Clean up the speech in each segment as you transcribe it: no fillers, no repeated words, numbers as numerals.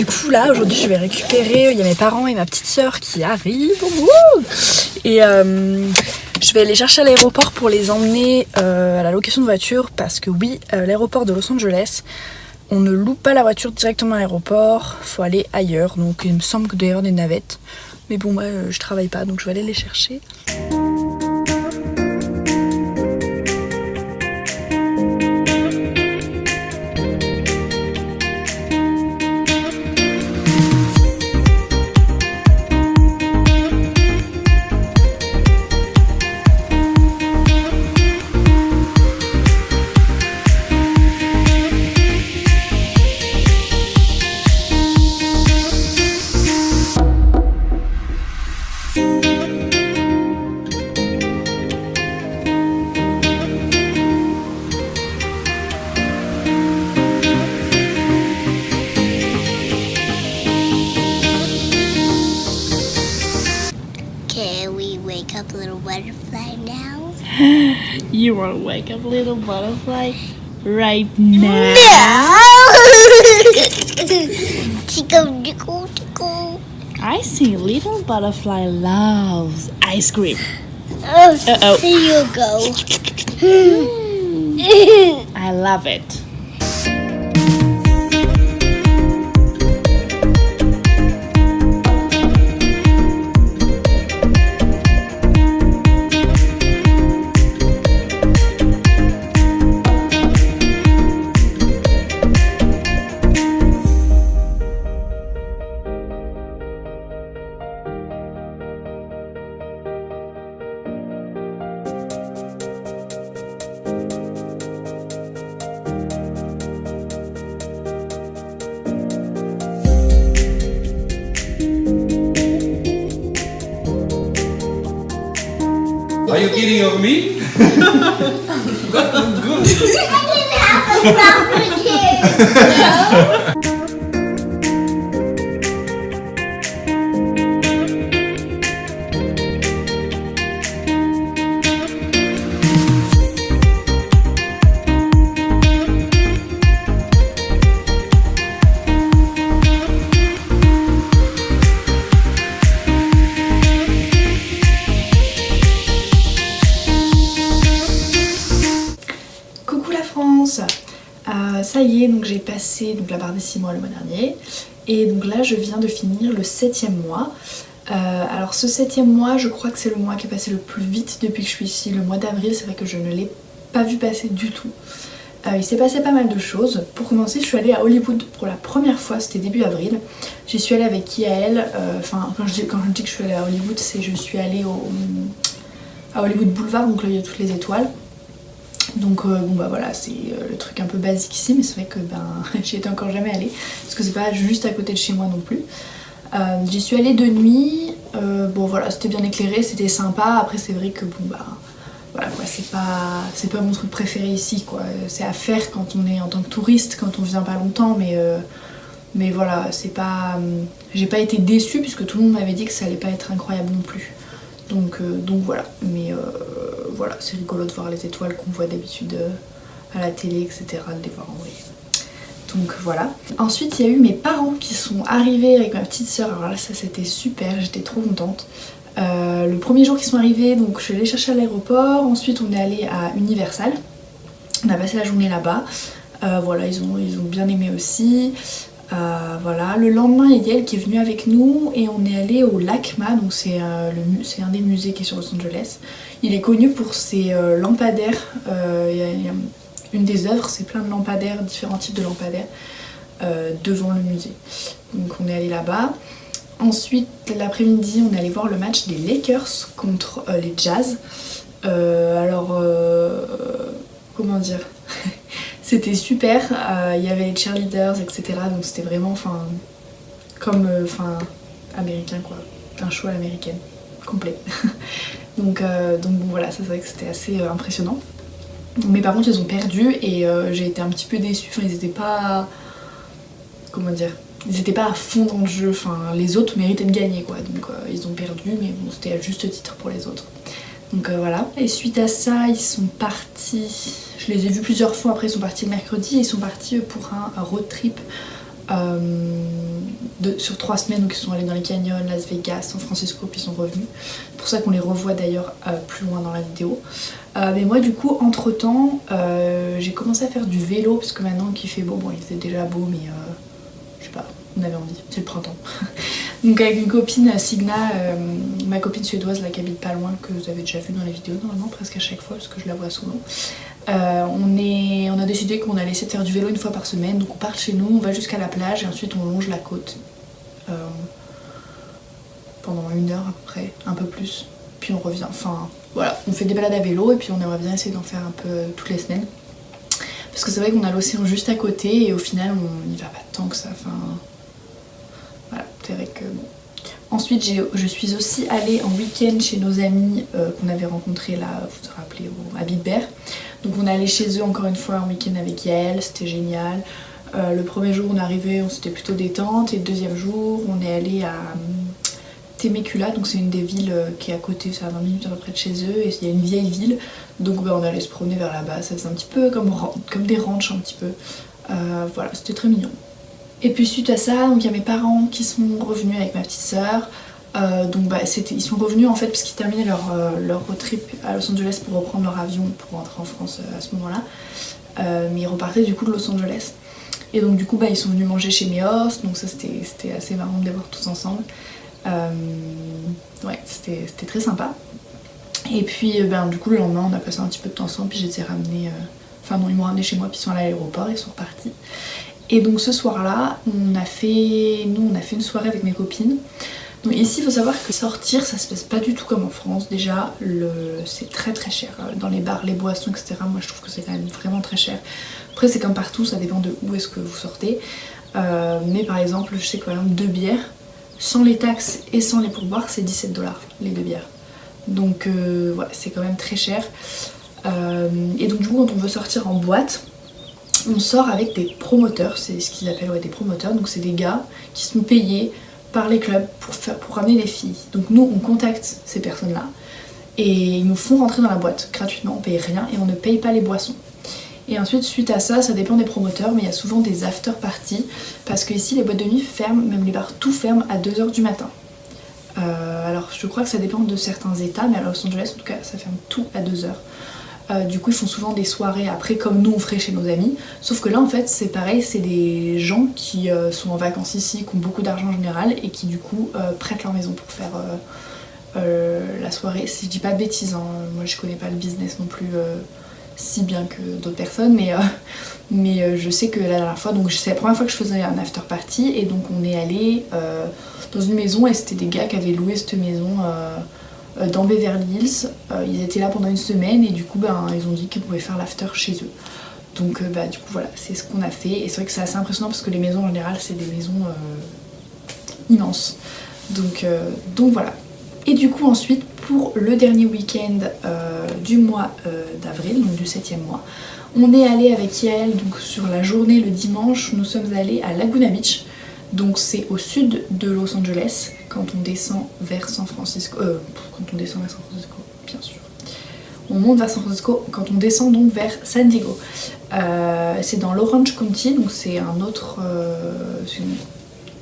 Du coup là aujourd'hui je vais récupérer, il y a mes parents et ma petite sœur qui arrivent. Wouh, et je vais aller chercher à l'aéroport pour les emmener à la location de voiture parce que oui, l'aéroport de Los Angeles, on ne loue pas la voiture directement à l'aéroport, faut aller ailleurs, donc il me semble que d'ailleurs des navettes. Mais bon moi je travaille pas donc je vais aller les chercher. You want to wake up little butterfly right now? Tickle, tickle, tickle. I see little butterfly loves ice cream. Oh, Uh-oh. here you go. I love it. Are you kidding of me? Good. Ça y est, donc j'ai passé donc, la barre des 6 mois le mois dernier et donc là je viens de finir le 7e mois. Alors ce 7e mois, je crois que c'est le mois qui est passé le plus vite depuis que je suis ici. Le mois d'avril, c'est vrai que je ne l'ai pas vu passer du tout. Il s'est passé pas mal de choses. Pour commencer, je suis allée à Hollywood pour la première fois, c'était début avril. J'y suis allée avec Yael, enfin quand je dis que je suis allée à Hollywood, c'est je suis allée à Hollywood Boulevard, donc là il y a toutes les étoiles. Donc bon bah voilà, c'est le truc un peu basique ici, mais c'est vrai que j'y étais encore jamais allée parce que c'est pas juste à côté de chez moi non plus. J'y suis allée de nuit, bon voilà, c'était bien éclairé, c'était sympa. Après c'est vrai que bon bah voilà quoi, c'est pas mon truc préféré ici quoi. C'est à faire quand on est en tant que touriste, quand on vient pas longtemps, mais voilà, c'est pas, j'ai pas été déçue puisque tout le monde m'avait dit que ça allait pas être incroyable non plus. Donc voilà, mais voilà, c'est rigolo de voir les étoiles qu'on voit d'habitude à la télé, etc., de les voir en vrai. Donc voilà. Ensuite, il y a eu mes parents qui sont arrivés avec ma petite sœur. Alors là, ça c'était super, j'étais trop contente. Le premier jour qu'ils sont arrivés, donc je suis allée chercher à l'aéroport. Ensuite, on est allé à Universal. On a passé la journée là-bas. Voilà, ils ont bien aimé aussi. Voilà, le lendemain il y a Yael qui est venue avec nous et on est allé au LACMA, donc c'est un des musées qui est sur Los Angeles. Il est connu pour ses lampadaires, il y a une des œuvres, c'est plein de lampadaires, différents types de lampadaires devant le musée. Donc on est allé là-bas. Ensuite l'après-midi on est allé voir le match des Lakers contre les Jazz. Comment dire c'était super, il y avait les cheerleaders, etc. Donc c'était vraiment comme américain quoi, un show à l'américaine, complet. donc bon voilà, ça c'est vrai que c'était assez impressionnant. Mais par contre ils ont perdu et j'ai été un petit peu déçue, enfin ils étaient pas, comment dire, ils étaient pas à fond dans le jeu, enfin les autres méritaient de gagner quoi, donc ils ont perdu mais bon c'était à juste titre pour les autres. Donc voilà, et suite à ça ils sont partis, je les ai vus plusieurs fois, après ils sont partis le mercredi, ils sont partis pour un road trip sur 3 semaines, donc ils sont allés dans les canyons, Las Vegas, San Francisco, puis ils sont revenus. C'est pour ça qu'on les revoit d'ailleurs plus loin dans la vidéo. Mais moi du coup entre temps j'ai commencé à faire du vélo parce que maintenant qu'il fait beau, bon il faisait déjà beau mais je sais pas, on avait envie, c'est le printemps. Donc avec une copine Signa, ma copine suédoise là qui habite pas loin, que vous avez déjà vu dans les vidéos normalement presque à chaque fois parce que je la vois souvent. On a décidé qu'on allait essayer de faire du vélo une fois par semaine, donc on part chez nous, on va jusqu'à la plage et ensuite on longe la côte pendant 1 heure à peu près, un peu plus, puis on revient, enfin voilà, on fait des balades à vélo et puis on aimerait bien essayer d'en faire un peu toutes les semaines. Parce que c'est vrai qu'on a l'océan juste à côté et au final on n'y va pas tant que ça, enfin voilà, c'est vrai que bon. Ensuite je suis aussi allée en week-end chez nos amis qu'on avait rencontrés là, vous vous rappelez, à Big-Bear. Donc on est allé chez eux encore une fois en week-end avec Yael, c'était génial. Le premier jour on est arrivé, on s'était plutôt détente et le deuxième jour on est allé à Temecula, donc c'est une des villes qui est à côté, c'est à 20 minutes à peu près de chez eux et il y a une vieille ville, donc on allait se promener vers là-bas, ça faisait un petit peu comme des ranchs un petit peu, voilà c'était très mignon. Et puis suite à ça, donc il y a mes parents qui sont revenus avec ma petite sœur, donc ils sont revenus en fait parce qu'ils terminaient leur road trip à Los Angeles pour reprendre leur avion pour rentrer en France à ce moment-là, mais ils repartaient du coup de Los Angeles. Et donc du coup ils sont venus manger chez mes hosts, donc ça c'était assez marrant de les voir tous ensemble. Ouais, c'était très sympa. Et puis du coup le lendemain on a passé un petit peu de temps ensemble, puis je les ai ramenés, enfin non ils m'ont ramené chez moi puis ils sont allés à l'aéroport, ils sont repartis. Et donc ce soir là on a fait une soirée avec mes copines. Donc ici il faut savoir que sortir ça se passe pas du tout comme en France. Déjà c'est très très cher dans les bars, les boissons etc. Moi je trouve que c'est quand même vraiment très cher. Après c'est comme partout, ça dépend de où est-ce que vous sortez, mais par exemple je sais que par exemple 2 bières sans les taxes et sans les pourboires c'est 17 $, les 2 bières. Donc ouais, c'est quand même très cher. Et donc du coup quand on veut sortir en boîte, on sort avec des promoteurs, c'est ce qu'ils appellent des promoteurs. Donc c'est des gars qui sont payés par les clubs pour ramener les filles. Donc nous on contacte ces personnes là et ils nous font rentrer dans la boîte gratuitement, on paye rien et on ne paye pas les boissons. Et ensuite suite à ça, ça dépend des promoteurs, mais il y a souvent des after parties parce que ici les boîtes de nuit ferment, même les bars tout ferme à 2 h du matin. Alors je crois que ça dépend de certains états, mais à Los Angeles en tout cas ça ferme tout à 2 h. Du coup ils font souvent des soirées après comme nous on ferait chez nos amis, sauf que là en fait c'est pareil, c'est des gens qui sont en vacances ici, qui ont beaucoup d'argent en général et qui du coup prêtent leur maison pour faire la soirée. Si je dis pas de bêtises, hein, moi je connais pas le business non plus si bien que d'autres personnes, mais je sais que la dernière fois, donc c'est la première fois que je faisais un after party et donc on est allé dans une maison et c'était des gars qui avaient loué cette maison dans Beverly Hills. Ils étaient là pendant 1 semaine et du coup ils ont dit qu'ils pouvaient faire l'after chez eux. Donc du coup voilà, c'est ce qu'on a fait et c'est vrai que c'est assez impressionnant parce que les maisons en général c'est des maisons immenses. Donc voilà. Et du coup ensuite pour le dernier week-end du mois d'avril, donc du 7e mois, on est allé avec Yael, donc sur la journée le dimanche, nous sommes allés à Laguna Beach. Donc c'est au sud de Los Angeles, quand on descend vers San Francisco, bien sûr. On monte vers San Francisco quand on descend donc vers San Diego. C'est dans l'Orange County, donc c'est un autre...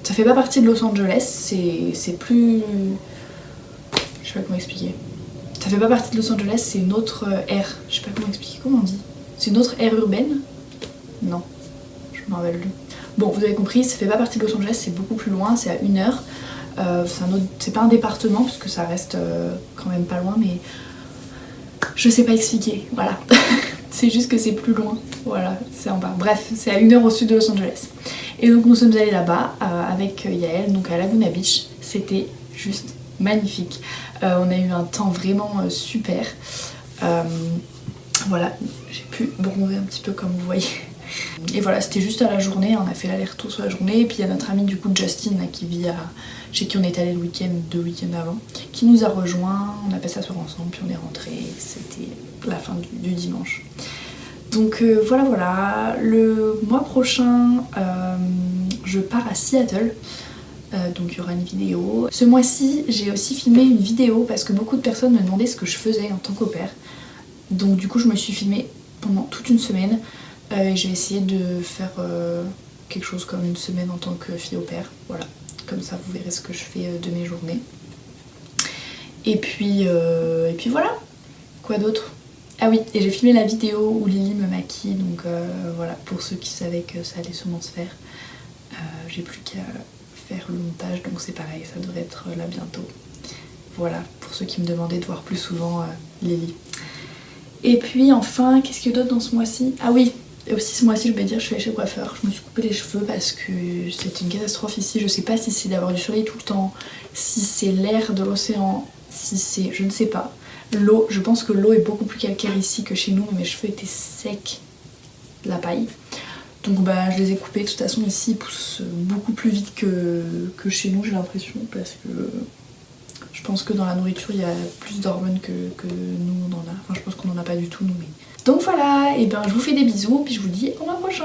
ça fait pas partie de Los Angeles, c'est plus... Je sais pas comment expliquer. Ça fait pas partie de Los Angeles, c'est une autre aire. Je sais pas comment expliquer, comment on dit. C'est une autre aire urbaine? Non, je me rappelle plus. Bon, vous avez compris, ça fait pas partie de Los Angeles, c'est beaucoup plus loin, c'est à 1 heure. C'est pas un département, puisque ça reste quand même pas loin, mais je sais pas expliquer, voilà. C'est juste que c'est plus loin, voilà, c'est en bas. Bref, c'est à 1 heure au sud de Los Angeles. Et donc nous sommes allés là-bas avec Yael, donc à Laguna Beach. C'était juste magnifique. On a eu un temps vraiment super. Voilà, j'ai pu bronzer un petit peu comme vous voyez. Et voilà, c'était juste à la journée, on a fait l'aller-retour sur la journée. Et puis il y a notre ami du coup Justin là, qui vit chez qui on est allé le week-end, 2 week-ends avant, qui nous a rejoints, on a passé la soirée ensemble, puis on est rentré. C'était la fin du dimanche. Donc voilà, le mois prochain, je pars à Seattle. Donc il y aura une vidéo. Ce mois-ci, j'ai aussi filmé une vidéo parce que beaucoup de personnes me demandaient ce que je faisais en tant qu'au pair. Donc du coup, je me suis filmée pendant toute une semaine. Je vais essayer de faire quelque chose comme une semaine en tant que fille au père. Voilà, comme ça vous verrez ce que je fais de mes journées. Et puis voilà. Quoi d'autre? Ah oui, et j'ai filmé la vidéo où Lily me maquille, donc voilà, pour ceux qui savaient que ça allait sûrement se faire. J'ai plus qu'à faire le montage, donc c'est pareil, ça devrait être là bientôt. Voilà, pour ceux qui me demandaient de voir plus souvent Lily. Et puis enfin, qu'est-ce qu'il y a d'autre dans ce mois-ci? Ah oui, et aussi ce mois-ci, je vais dire, je suis allée chez le coiffeur. Je me suis coupé les cheveux parce que c'est une catastrophe ici. Je sais pas si c'est d'avoir du soleil tout le temps, si c'est l'air de l'océan, si c'est... je ne sais pas. L'eau, je pense que l'eau est beaucoup plus calcaire ici que chez nous. Mes cheveux étaient secs, de la paille. Donc bah je les ai coupés. De toute façon ici ils poussent beaucoup plus vite que chez nous, j'ai l'impression, parce que je pense que dans la nourriture il y a plus d'hormones que nous on en a. Enfin je pense qu'on en a pas du tout nous. Mais... Donc voilà, et ben je vous fais des bisous, puis je vous dis au mois prochain.